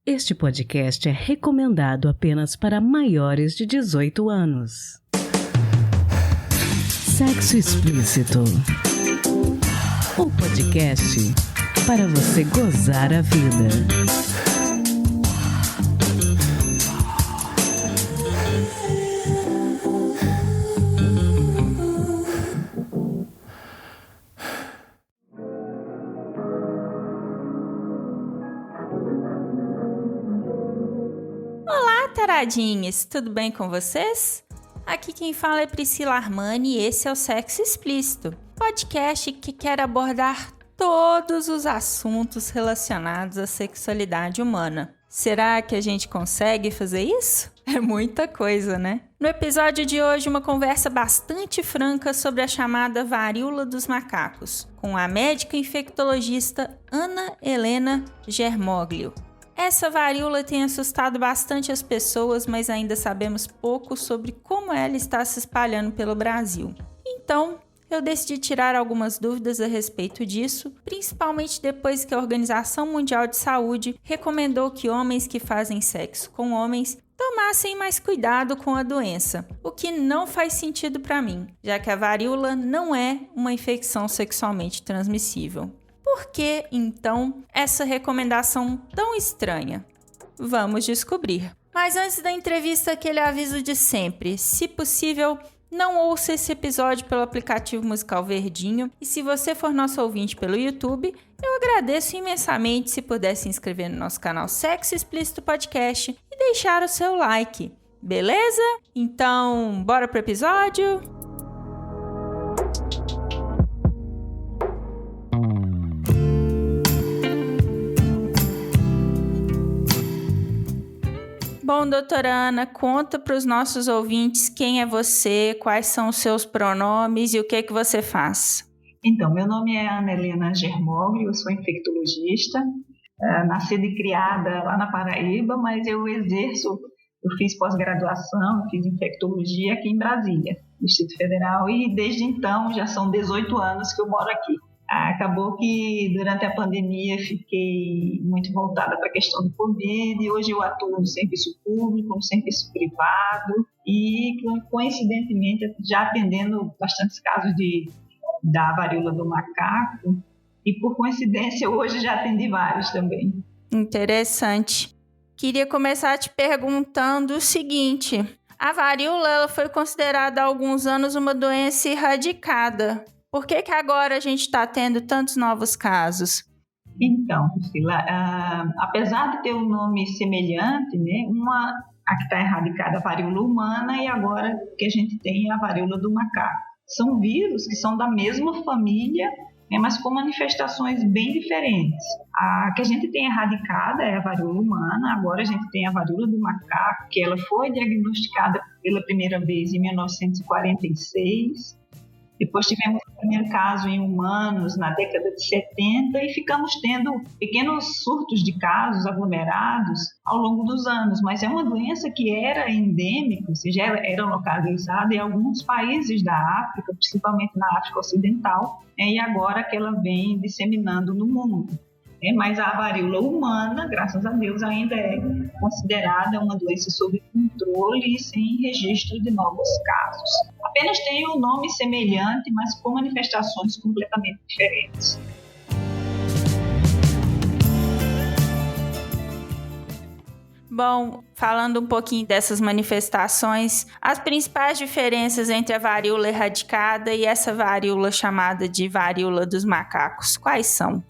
Este podcast é recomendado apenas para maiores de 18 anos. Sexo Explícito. O podcast para você gozar a vida. Taradinhas, tudo bem com vocês? Aqui quem fala é Priscila Armani e esse é o Sexo Explícito, podcast que quer abordar todos os assuntos relacionados à sexualidade humana. Será que a gente consegue fazer isso? É muita coisa, né? No episódio de hoje, uma conversa bastante franca sobre a chamada varíola dos macacos, com a médica infectologista Ana Helena Germoglio. Essa varíola tem assustado bastante as pessoas, mas ainda sabemos pouco sobre como ela está se espalhando pelo Brasil. Então, eu decidi tirar algumas dúvidas a respeito disso, principalmente depois que a Organização Mundial de Saúde recomendou que homens que fazem sexo com homens tomassem mais cuidado com a doença, o que não faz sentido para mim, já que a varíola não é uma infecção sexualmente transmissível. Por que, então, essa recomendação tão estranha? Vamos descobrir. Mas antes da entrevista, aquele aviso de sempre. Se possível, não ouça esse episódio pelo aplicativo musical Verdinho. E se você for nosso ouvinte pelo YouTube, eu agradeço imensamente se puder se inscrever no nosso canal Sexo Explícito Podcast e deixar o seu like. Beleza? Então, bora pro episódio? Bom, doutora Ana, conta para os nossos ouvintes quem é você, quais são os seus pronomes e o que você faz. Então, meu nome é Ana Helena Germoglio, eu sou infectologista, nascida e criada lá na Paraíba, mas eu fiz pós-graduação, fiz infectologia aqui em Brasília, no Distrito Federal, e desde então já são 18 anos que eu moro aqui. Acabou que durante a pandemia fiquei muito voltada para a questão do Covid e hoje eu atuo no serviço público, no serviço privado e coincidentemente já atendendo bastantes casos da varíola do macaco e por coincidência hoje já atendi vários também. Interessante. Queria começar te perguntando o seguinte, a varíola ela foi considerada há alguns anos uma doença erradicada. Por que agora a gente está tendo tantos novos casos? Então, Priscila, apesar de ter um nome semelhante, né, a que está erradicada, a varíola humana, e agora que a gente tem a varíola do macaco. São vírus que são da mesma família, né, mas com manifestações bem diferentes. A que a gente tem erradicada é a varíola humana, agora a gente tem a varíola do macaco, que ela foi diagnosticada pela primeira vez em 1946. Depois tivemos o primeiro caso em humanos na década de 70 e ficamos tendo pequenos surtos de casos aglomerados ao longo dos anos. Mas é uma doença que era endêmica, ou seja, era localizada em alguns países da África, principalmente na África Ocidental, e agora que ela vem disseminando no mundo. Mas a varíola humana, graças a Deus, ainda é considerada uma doença sob controle e sem registro de novos casos. Apenas tem um nome semelhante, mas com manifestações completamente diferentes. Bom, falando um pouquinho dessas manifestações, as principais diferenças entre a varíola erradicada e essa varíola chamada de varíola dos macacos, quais são?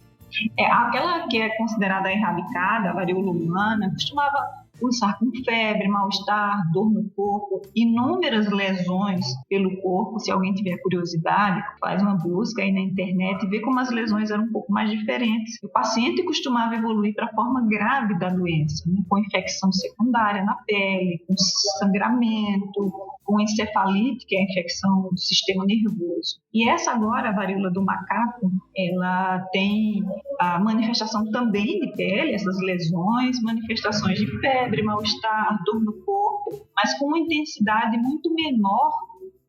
Aquela que é considerada erradicada, a varíola humana, costumava cursar com febre, mal-estar, dor no corpo, inúmeras lesões pelo corpo. Se alguém tiver curiosidade, faz uma busca aí na internet e vê como as lesões eram um pouco mais diferentes. O paciente costumava evoluir para a forma grave da doença, né? Com infecção secundária na pele, com sangramento, com encefalite, que é a infecção do sistema nervoso. E essa agora, a varíola do macaco, ela tem a manifestação também de pele, essas lesões, manifestações de febre, mal-estar, dor no corpo, mas com uma intensidade muito menor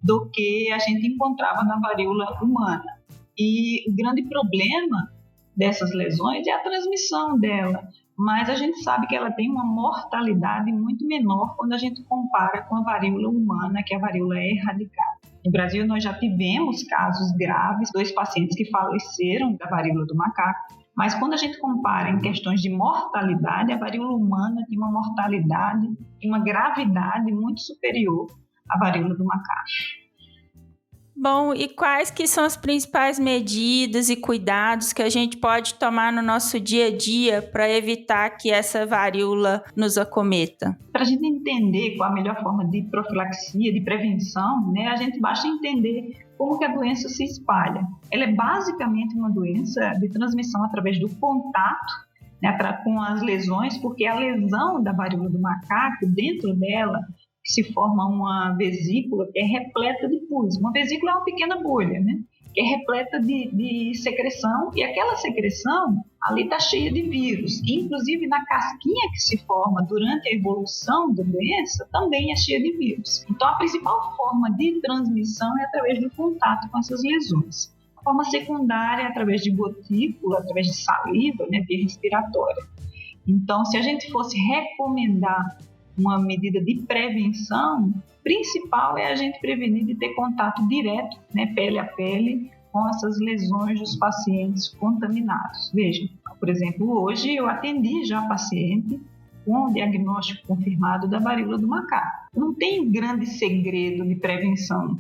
do que a gente encontrava na varíola humana. E o grande problema dessas lesões é a transmissão dela, mas a gente sabe que ela tem uma mortalidade muito menor quando a gente compara com a varíola humana, que a varíola é erradicada. No Brasil, nós já tivemos casos graves, 2 pacientes que faleceram da varíola do macaco, mas quando a gente compara em questões de mortalidade, a varíola humana tem uma mortalidade e uma gravidade muito superior à varíola do macaco. Bom, e quais que são as principais medidas e cuidados que a gente pode tomar no nosso dia a dia para evitar que essa varíola nos acometa? Para a gente entender qual a melhor forma de profilaxia, de prevenção, né, a gente basta entender como que a doença se espalha. Ela é basicamente uma doença de transmissão através do contato, né, com as lesões, porque a lesão da varíola do macaco, dentro dela, se forma uma vesícula que é repleta de pus. Uma vesícula é uma pequena bolha, né? Que é repleta de secreção, e aquela secreção ali está cheia de vírus. Inclusive, na casquinha que se forma durante a evolução da doença, também é cheia de vírus. Então, a principal forma de transmissão é através do contato com essas lesões. A forma secundária é através de gotícula, através de saliva, né, via respiratória. Então, se a gente fosse recomendar uma medida de prevenção, principal é a gente prevenir de ter contato direto, né, pele a pele, com essas lesões dos pacientes contaminados. Veja, por exemplo, hoje eu atendi já paciente com o diagnóstico confirmado da varíola do macaco. Não tem grande segredo de prevenção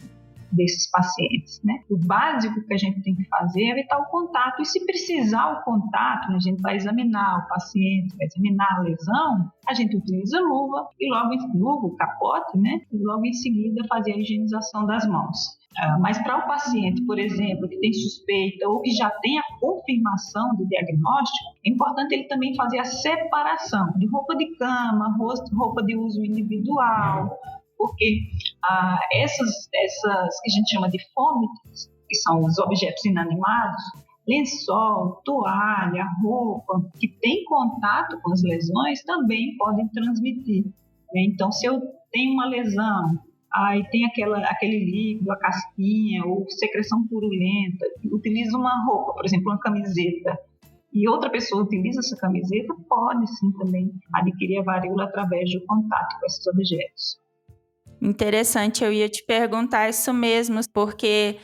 desses pacientes, né? O básico que a gente tem que fazer é evitar o contato, e se precisar o contato, a gente vai examinar o paciente, vai examinar a lesão, a gente utiliza luva e logo em luva, o capote, né? E logo em seguida fazer a higienização das mãos. Mas para o paciente, por exemplo, que tem suspeita ou que já tem a confirmação do diagnóstico, é importante ele também fazer a separação de roupa de cama, roupa de uso individual, porque essas que a gente chama de fômites, que são os objetos inanimados, lençol, toalha, roupa, que tem contato com as lesões, também podem transmitir. Então, se eu tenho uma lesão, aí tem aquele líquido, a casquinha, ou secreção purulenta, utiliza uma roupa, por exemplo, uma camiseta, e outra pessoa utiliza essa camiseta, pode sim também adquirir a varíola através do contato com esses objetos. Interessante, eu ia te perguntar isso mesmo, porque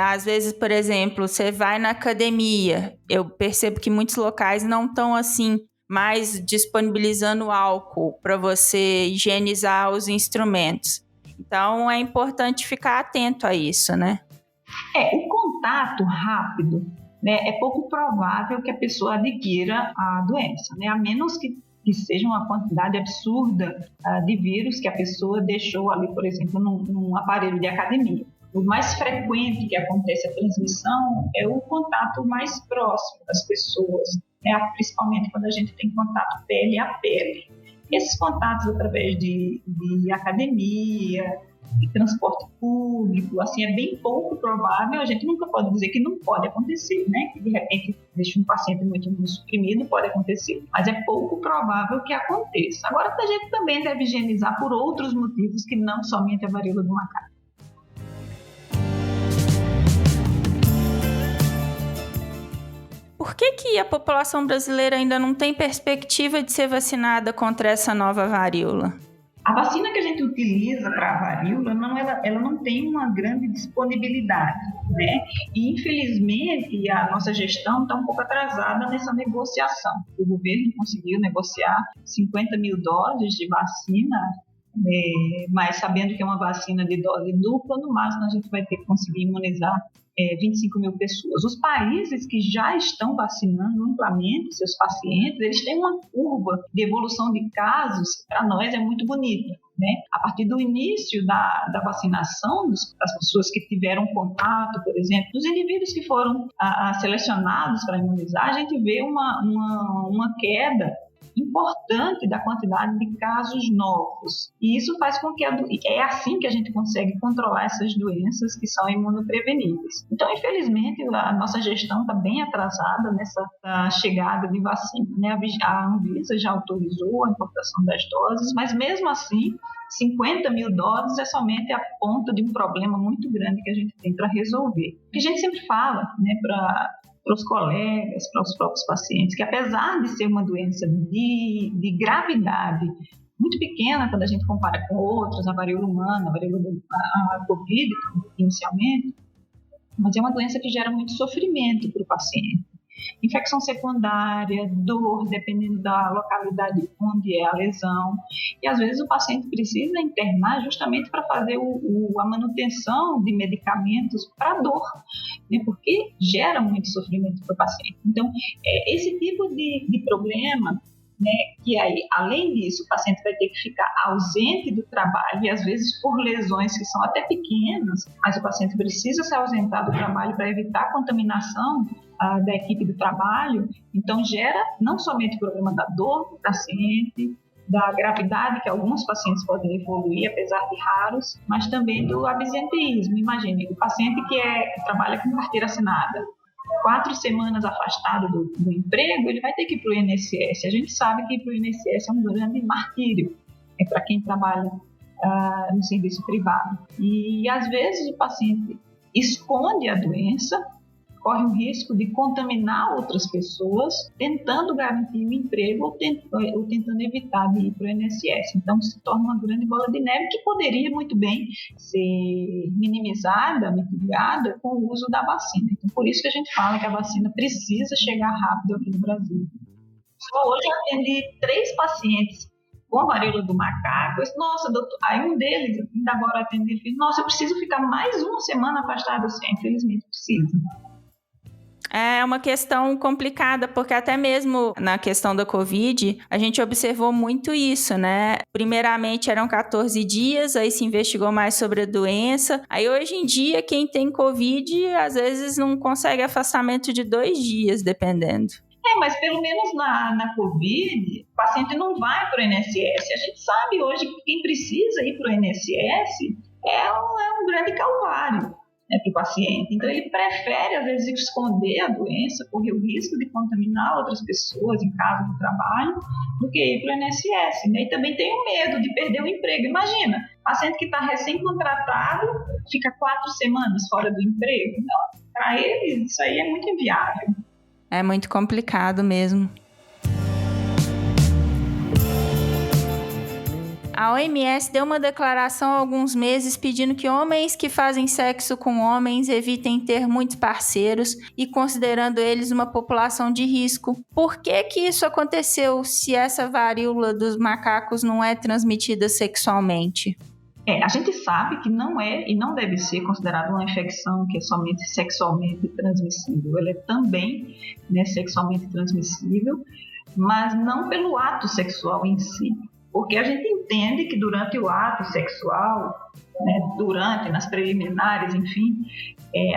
às vezes, por exemplo, você vai na academia, eu percebo que muitos locais não estão assim, mais disponibilizando álcool para você higienizar os instrumentos. Então, é importante ficar atento a isso, né? O contato rápido, né, é pouco provável que a pessoa adquira a doença, né, a menos que seja uma quantidade absurda de vírus que a pessoa deixou ali, por exemplo, num aparelho de academia. O mais frequente que acontece a transmissão é o contato mais próximo das pessoas, né, principalmente quando a gente tem contato pele a pele. Esses contatos através de academia, de transporte público, assim, é bem pouco provável. A gente nunca pode dizer que não pode acontecer, né? Que de repente deixa um paciente muito imunossuprimido, pode acontecer, mas é pouco provável que aconteça. Agora, a gente também deve higienizar por outros motivos que não somente a varíola do macaco. Por que a população brasileira ainda não tem perspectiva de ser vacinada contra essa nova varíola? A vacina que a gente utiliza para a varíola, ela não tem uma grande disponibilidade, né? E, infelizmente, a nossa gestão está um pouco atrasada nessa negociação. O governo conseguiu negociar 50 mil doses de vacina, mas sabendo que é uma vacina de dose dupla, no máximo a gente vai ter que conseguir imunizar 25 mil pessoas. Os países que já estão vacinando amplamente seus pacientes, eles têm uma curva de evolução de casos que para nós é muito bonita, né? A partir do início da vacinação das pessoas que tiveram contato, por exemplo, dos indivíduos que foram selecionados para imunizar, a gente vê uma queda importante da quantidade de casos novos. E isso faz com que é assim que a gente consegue controlar essas doenças que são imunopreveníveis. Então, infelizmente, a nossa gestão está bem atrasada nessa chegada de vacina, né? A Anvisa já autorizou a importação das doses, mas mesmo assim, 50 mil doses é somente a ponta de um problema muito grande que a gente tem para resolver. O que a gente sempre fala, né, para para os colegas, para os próprios pacientes, que apesar de ser uma doença de gravidade muito pequena quando a gente compara com outras, a varíola humana, a Covid inicialmente, mas é uma doença que gera muito sofrimento para o paciente. Infecção secundária, dor, dependendo da localidade onde é a lesão. E às vezes o paciente precisa internar justamente para fazer a manutenção de medicamentos para dor, né? Porque gera muito sofrimento para o paciente. Então, esse tipo de problema, né, que aí, além disso, o paciente vai ter que ficar ausente do trabalho e às vezes por lesões que são até pequenas, mas o paciente precisa se ausentar do trabalho para evitar a contaminação da equipe do trabalho. Então gera não somente o problema da dor do paciente, da gravidade, que alguns pacientes podem evoluir, apesar de raros, mas também do absenteísmo. Imagine, o paciente que trabalha com carteira assinada, 4 semanas afastado do emprego, ele vai ter que ir para o INSS. A gente sabe que ir para o INSS é um grande martírio para quem trabalha no serviço privado. E, às vezes, o paciente esconde a doença, corre o risco de contaminar outras pessoas, tentando garantir o emprego ou tentando evitar de ir para o INSS. Então, se torna uma grande bola de neve que poderia muito bem ser minimizada, mitigada com o uso da vacina. Então, por isso que a gente fala que a vacina precisa chegar rápido aqui no Brasil. Só hoje eu atendi 3 pacientes com a varíola do macaco. Nossa, doutor, aí um deles, ainda agora atendi, ele disse, nossa, eu preciso ficar mais uma semana afastado assim. Infelizmente, precisa. É uma questão complicada, porque até mesmo na questão da Covid, a gente observou muito isso, né? Primeiramente eram 14 dias, aí se investigou mais sobre a doença. Aí hoje em dia, quem tem Covid, às vezes não consegue afastamento de 2 dias, dependendo. Mas pelo menos na Covid, o paciente não vai para o INSS. A gente sabe hoje que quem precisa ir para o INSS é um grande calvário, né, para o paciente. Então, ele prefere, às vezes, esconder a doença, correr o risco de contaminar outras pessoas em casa do trabalho, do que ir para o INSS. Né? E também tem o medo de perder o emprego. Imagina, paciente que está recém-contratado fica 4 semanas fora do emprego. Então, para ele, isso aí é muito inviável. É muito complicado mesmo. A OMS deu uma declaração há alguns meses pedindo que homens que fazem sexo com homens evitem ter muitos parceiros e considerando eles uma população de risco. Por que isso aconteceu se essa varíola dos macacos não é transmitida sexualmente? A gente sabe que não é e não deve ser considerada uma infecção que é somente sexualmente transmissível. Ela é também, né, sexualmente transmissível, mas não pelo ato sexual em si. Porque a gente entende que durante o ato sexual, né, nas preliminares, enfim,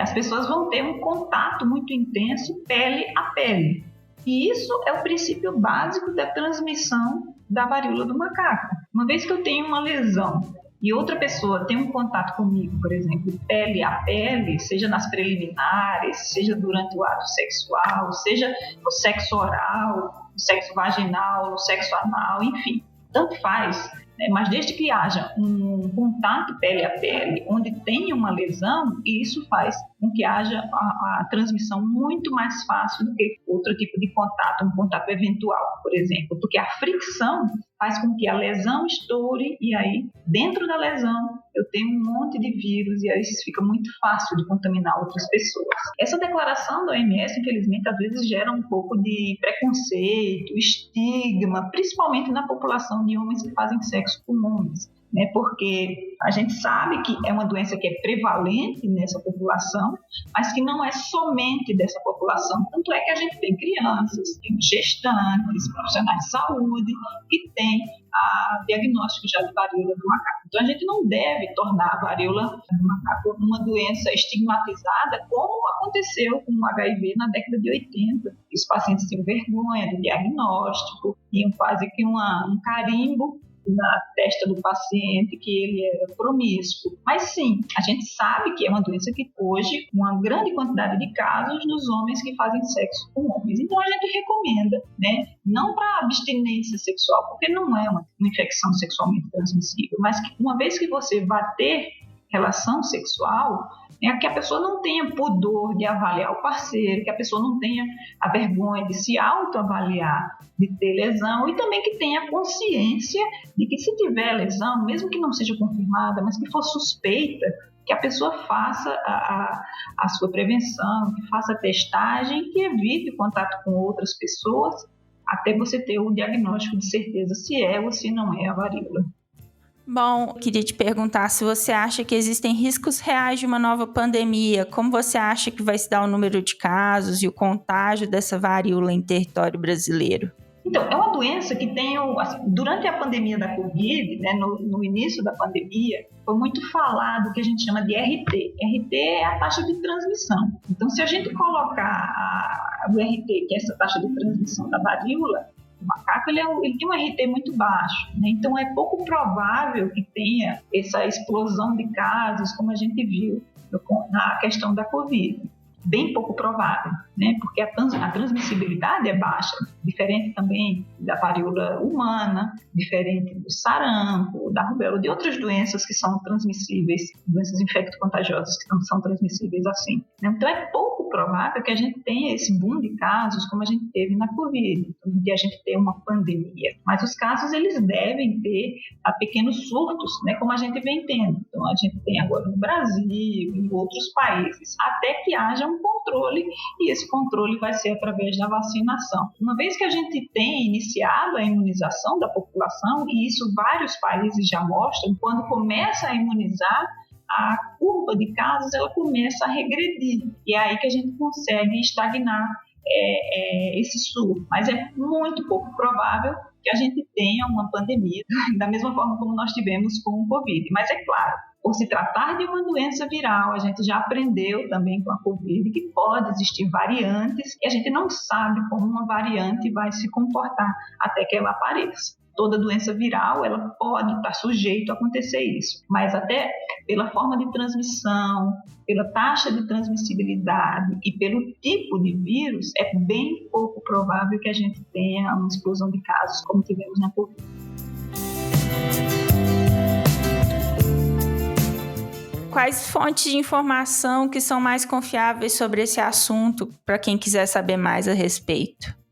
as pessoas vão ter um contato muito intenso pele a pele. E isso é o princípio básico da transmissão da varíola do macaco. Uma vez que eu tenho uma lesão e outra pessoa tem um contato comigo, por exemplo, pele a pele, seja nas preliminares, seja durante o ato sexual, seja no sexo oral, no sexo vaginal, no sexo anal, enfim, tanto faz, né? Mas desde que haja um contato pele a pele, onde tenha uma lesão, isso faz com que haja a transmissão muito mais fácil do que outro tipo de contato, um contato eventual, por exemplo, porque a fricção faz com que a lesão estoure e aí, dentro da lesão, eu tenho um monte de vírus e aí fica muito fácil de contaminar outras pessoas. Essa declaração da OMS, infelizmente, às vezes gera um pouco de preconceito, estigma, principalmente na população de homens que fazem sexo com homens, né? Porque a gente sabe que é uma doença que é prevalente nessa população, mas que não é somente dessa população. Tanto é que a gente tem crianças, tem gestantes, profissionais de saúde que têm diagnóstico já de varíola do macaco. Então, a gente não deve tornar a varíola do macaco uma doença estigmatizada, como aconteceu com o HIV na década de 80. Os pacientes tinham vergonha do diagnóstico, iam quase que um carimbo na testa do paciente que ele era promíscuo. Mas sim, a gente sabe que é uma doença que hoje, uma grande quantidade de casos nos homens que fazem sexo com homens. Então a gente recomenda, né, não para abstinência sexual, porque não é uma infecção sexualmente transmissível, mas que uma vez que você vai ter relação sexual, que a pessoa não tenha pudor de avaliar o parceiro, que a pessoa não tenha a vergonha de se autoavaliar, de ter lesão, e também que tenha consciência de que se tiver lesão, mesmo que não seja confirmada, mas que for suspeita, que a pessoa faça a sua prevenção, que faça a testagem, que evite o contato com outras pessoas, até você ter o diagnóstico de certeza se é ou se não é a varíola. Bom, queria te perguntar se você acha que existem riscos reais de uma nova pandemia. Como você acha que vai se dar o número de casos e o contágio dessa varíola em território brasileiro? Então, é uma doença que tem, durante a pandemia da Covid, né, no início da pandemia, foi muito falado o que a gente chama de RT. RT é a taxa de transmissão. Então, se a gente colocar o RT, que é essa taxa de transmissão da varíola, o macaco ele tem um RT muito baixo, né? Então é pouco provável que tenha essa explosão de casos como a gente viu na questão da Covid. Bem pouco provável, né? Porque a transmissibilidade é baixa, diferente também da varíola humana, diferente do sarampo, da rubéola, de outras doenças que são transmissíveis, doenças infecto-contagiosas que não são transmissíveis assim. Então é pouco provável que a gente tenha esse boom de casos como a gente teve na Covid, de a gente ter uma pandemia. Mas os casos eles devem ter pequenos surtos, né? Como a gente vem tendo. Então a gente tem agora no Brasil e em outros países, até que haja um controle, e esse controle vai ser através da vacinação. Uma vez que a gente tem iniciado a imunização da população, e isso vários países já mostram, quando começa a imunizar, a curva de casos ela começa a regredir, e é aí que a gente consegue estagnar esse surto. Mas é muito pouco provável que a gente tenha uma pandemia da mesma forma como nós tivemos com o Covid. Mas é claro, por se tratar de uma doença viral, a gente já aprendeu também com a Covid que pode existir variantes e a gente não sabe como uma variante vai se comportar até que ela apareça. Toda doença viral, ela pode estar sujeita a acontecer isso, mas até pela forma de transmissão, pela taxa de transmissibilidade e pelo tipo de vírus, é bem pouco provável que a gente tenha uma explosão de casos como tivemos na Covid. Quais fontes de informação que são mais confiáveis sobre esse assunto, para quem quiser saber mais a respeito?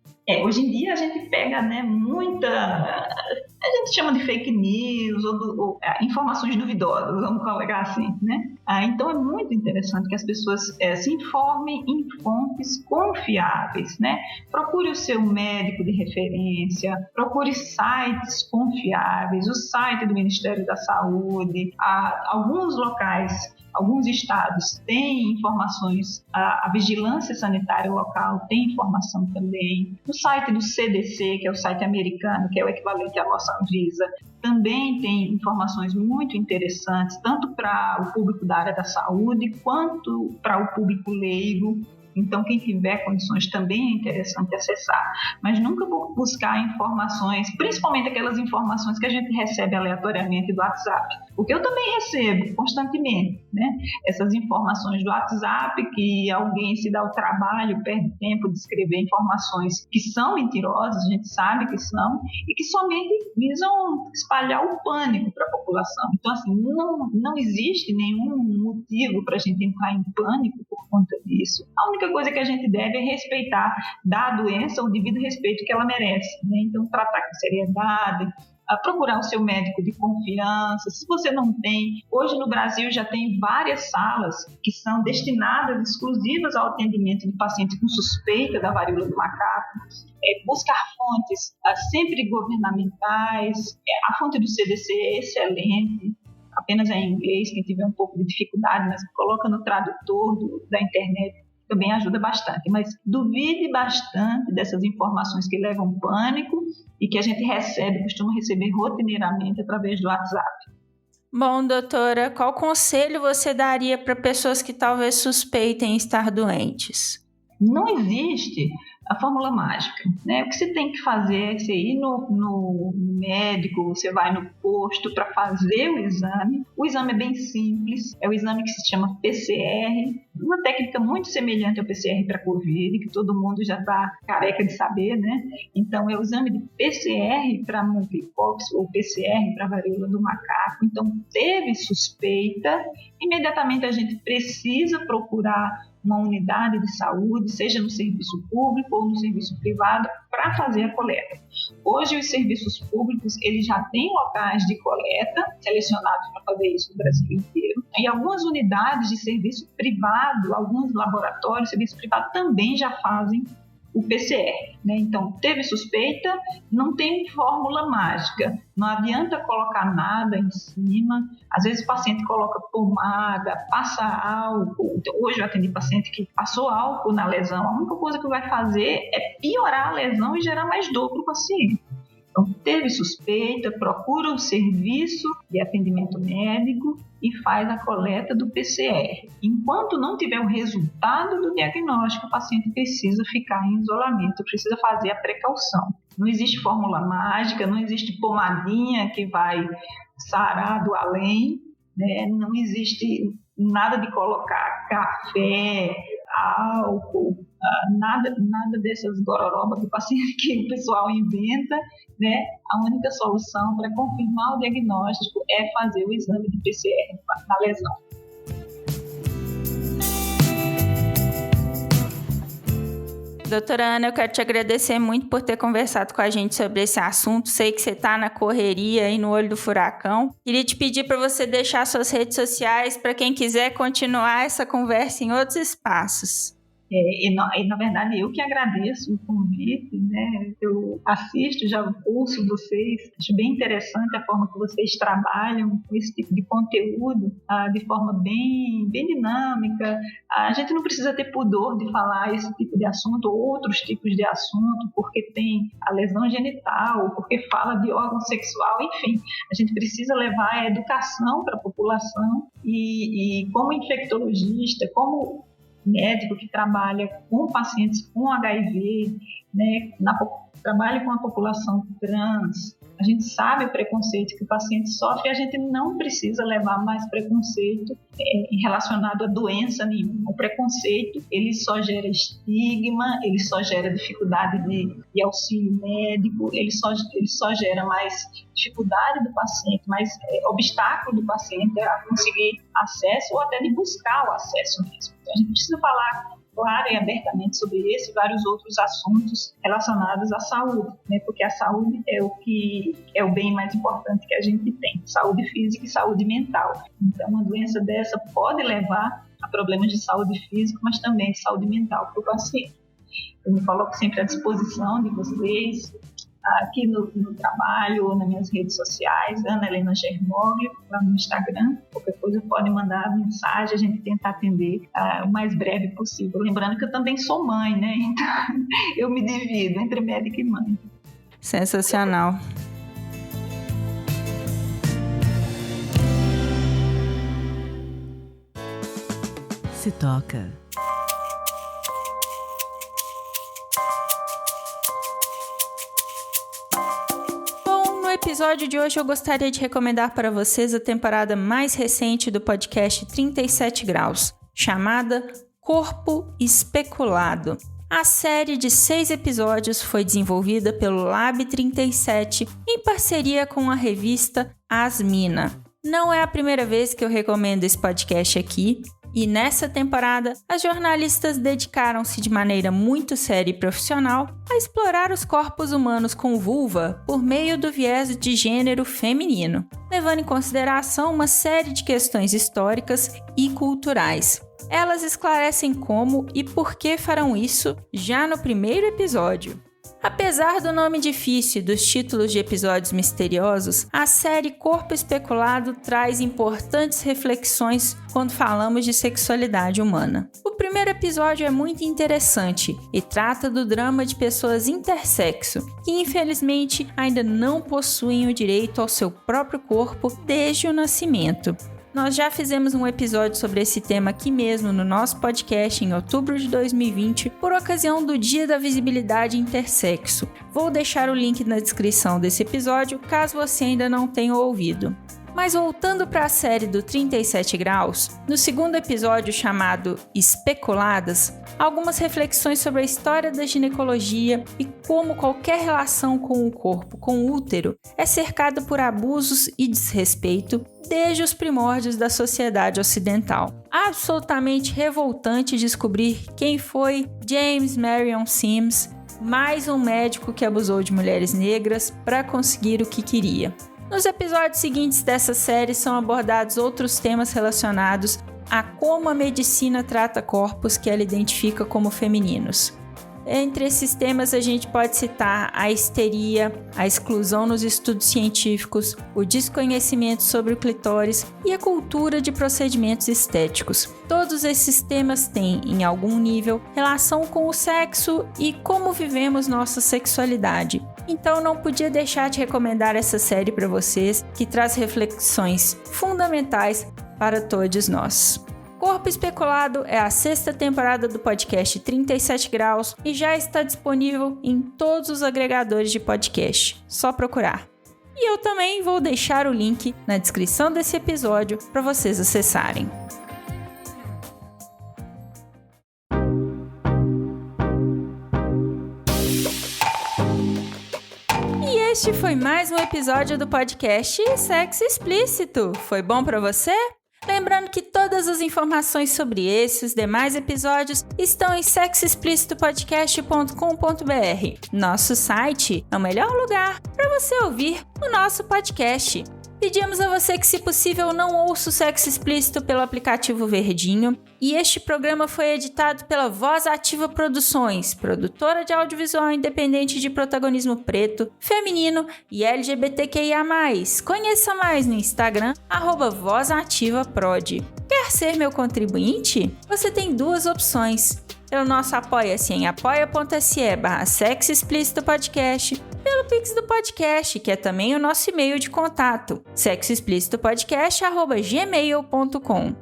Hoje em dia a gente pega, né, muita... A gente chama de fake news ou informações duvidosas, vamos colocar assim, né? Então é muito interessante que as pessoas se informem em fontes confiáveis, né? Procure o seu médico de referência, procure sites confiáveis, o site do Ministério da Saúde, alguns locais, alguns estados têm informações, a vigilância sanitária local tem informação também. O site do CDC, que é o site americano, que é o equivalente à nossa Anvisa, também tem informações muito interessantes, tanto para o público da área da saúde, quanto para o público leigo. Então, quem tiver condições também é interessante acessar, mas nunca buscar informações, principalmente aquelas informações que a gente recebe aleatoriamente do WhatsApp, porque eu também recebo constantemente, né? Essas informações do WhatsApp que alguém se dá o trabalho, perde tempo de escrever informações que são mentirosas, a gente sabe que são, e que somente visam espalhar o pânico para a população. Então, assim, não existe nenhum motivo para a gente entrar em pânico por conta disso. A única coisa que a gente deve é respeitar, dar à doença o devido respeito que ela merece, né? Então, tratar com seriedade, procurar o seu médico de confiança. Se você não tem, hoje no Brasil já tem várias salas que são destinadas exclusivas ao atendimento de pacientes com suspeita da varíola do macaco. Buscar fontes sempre governamentais. A fonte do CDC é excelente, apenas é em inglês, quem tiver um pouco de dificuldade, mas coloca no tradutor da internet, também ajuda bastante, mas duvide bastante dessas informações que levam pânico e que a gente costuma receber rotineiramente através do WhatsApp. Bom, doutora, qual conselho você daria para pessoas que talvez suspeitem estar doentes? Não existe a fórmula mágica, né? O que você tem que fazer é você ir no médico, você vai no posto para fazer o exame. O exame é bem simples, é o exame que se chama PCR, uma técnica muito semelhante ao PCR para Covid, que todo mundo já está careca de saber, né? Então, é o exame de PCR para monkeypox ou PCR para varíola do macaco. Então, teve suspeita, imediatamente a gente precisa procurar uma unidade de saúde, seja no serviço público ou no serviço privado, para fazer a coleta. Hoje, os serviços públicos eles já têm locais de coleta selecionados para fazer isso no Brasil inteiro. E algumas unidades de serviço privado, alguns laboratórios de serviço privado também já fazem o PCR, né? Então, teve suspeita, não tem fórmula mágica, não adianta colocar nada em cima. Às vezes o paciente coloca pomada, passa álcool. Então, hoje eu atendi paciente que passou álcool na lesão. A única coisa que vai fazer é piorar a lesão e gerar mais dor para o paciente. Então, teve suspeita, procura o serviço de atendimento médico e faz a coleta do PCR. Enquanto não tiver o resultado do diagnóstico, o paciente precisa ficar em isolamento, precisa fazer a precaução. Não existe fórmula mágica, não existe pomadinha que vai sarar do além, né? Não existe nada de colocar café, álcool, nada dessas gororobas que o pessoal inventa, né? A única solução para confirmar o diagnóstico é fazer o exame de PCR na lesão. Doutora Ana, eu quero te agradecer muito por ter conversado com a gente sobre esse assunto. Sei que você está na correria aí no olho do furacão. Queria te pedir para você deixar suas redes sociais para quem quiser continuar essa conversa em outros espaços. Na verdade, eu que agradeço o convite, né? Eu assisto já o curso de vocês, acho bem interessante a forma que vocês trabalham com esse tipo de conteúdo, de forma bem dinâmica. A gente não precisa ter pudor de falar esse tipo de assunto ou outros tipos de assunto, porque tem a lesão genital, porque fala de órgão sexual, enfim. A gente precisa levar a educação para a população e como infectologista, como médico que trabalha com pacientes com HIV, né, trabalha com a população trans, a gente sabe o preconceito que o paciente sofre e a gente não precisa levar mais preconceito relacionado a doença nenhuma. O preconceito, ele só gera estigma, ele só gera dificuldade de auxílio médico, ele só gera mais dificuldade do paciente, mais obstáculo do paciente a conseguir acesso ou até de buscar o acesso mesmo. Então, a gente precisa falar claro e abertamente sobre esse e vários outros assuntos relacionados à saúde, né? Porque a saúde é o bem mais importante que a gente tem, saúde física e saúde mental. Então, uma doença dessa pode levar a problemas de saúde física, mas também de saúde mental para o paciente. Eu me coloco sempre à disposição de vocês, aqui no trabalho ou nas minhas redes sociais, Ana Helena Germoglio, lá no Instagram. Qualquer coisa pode mandar mensagem, a gente tenta atender o mais breve possível. Lembrando que eu também sou mãe, né? Então eu me divido entre médica e mãe. Sensacional. Se toca. No episódio de hoje eu gostaria de recomendar para vocês a temporada mais recente do podcast 37 Graus, chamada Corpo Especulado. A série de 6 episódios foi desenvolvida pelo Lab 37 em parceria com a revista Asmina. Não é a primeira vez que eu recomendo esse podcast aqui. E nessa temporada, as jornalistas dedicaram-se de maneira muito séria e profissional a explorar os corpos humanos com vulva por meio do viés de gênero feminino, levando em consideração uma série de questões históricas e culturais. Elas esclarecem como e por que farão isso já no primeiro episódio. Apesar do nome difícil e dos títulos de episódios misteriosos, a série Corpo Especulado traz importantes reflexões quando falamos de sexualidade humana. O primeiro episódio é muito interessante e trata do drama de pessoas intersexo, que infelizmente ainda não possuem o direito ao seu próprio corpo desde o nascimento. Nós já fizemos um episódio sobre esse tema aqui mesmo no nosso podcast em outubro de 2020, por ocasião do Dia da Visibilidade Intersexo. Vou deixar o link na descrição desse episódio, caso você ainda não tenha ouvido. Mas voltando para a série do 37 graus, no segundo episódio chamado Especuladas, algumas reflexões sobre a história da ginecologia e como qualquer relação com o corpo, com o útero, é cercada por abusos e desrespeito desde os primórdios da sociedade ocidental. Absolutamente revoltante descobrir quem foi James Marion Sims, mais um médico que abusou de mulheres negras para conseguir o que queria. Nos episódios seguintes dessa série são abordados outros temas relacionados a como a medicina trata corpos que ela identifica como femininos. Entre esses temas a gente pode citar a histeria, a exclusão nos estudos científicos, o desconhecimento sobre o clitóris e a cultura de procedimentos estéticos. Todos esses temas têm, em algum nível, relação com o sexo e como vivemos nossa sexualidade. Então não podia deixar de recomendar essa série para vocês, que traz reflexões fundamentais para todos nós. Corpo Especulado é a 6ª temporada do podcast 37 graus e já está disponível em todos os agregadores de podcast. Só procurar. E eu também vou deixar o link na descrição desse episódio para vocês acessarem. E este foi mais um episódio do podcast Sexo Explícito. Foi bom para você? Lembrando que todas as informações sobre esse e os demais episódios estão em sexoexplicitopodcast.com.br. Nosso site é o melhor lugar para você ouvir o nosso podcast. Pedimos a você que, se possível, não ouça o Sexo Explícito pelo aplicativo Verdinho. E este programa foi editado pela Voz Ativa Produções, produtora de audiovisual independente de protagonismo preto, feminino e LGBTQIA+. Conheça mais no Instagram, @VozAtivaProd. Quer ser meu contribuinte? Você tem 2 opções. Pelo nosso Apoia-se em apoia.se/Sexo Explícito Podcast, pelo Pix do podcast, que é também o nosso e-mail de contato, sexoexplicitopodcast@gmail.com.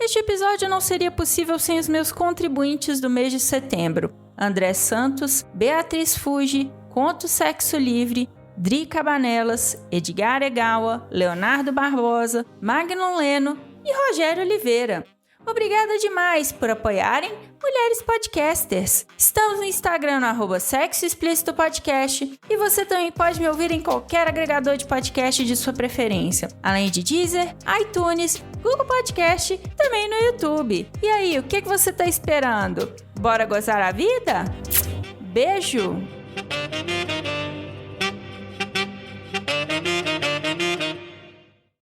Este episódio não seria possível sem os meus contribuintes do mês de setembro: André Santos, Beatriz Fuji, Conto Sexo Livre, Dri Cabanelas, Edgar Egawa, Leonardo Barbosa, Magnum Leno e Rogério Oliveira. Obrigada demais por apoiarem Mulheres Podcasters. Estamos no Instagram no @Sexo Explícito Podcast e você também pode me ouvir em qualquer agregador de podcast de sua preferência, além de Deezer, iTunes, Google Podcast e também no YouTube. E aí, o que você está esperando? Bora gozar a vida? Beijo!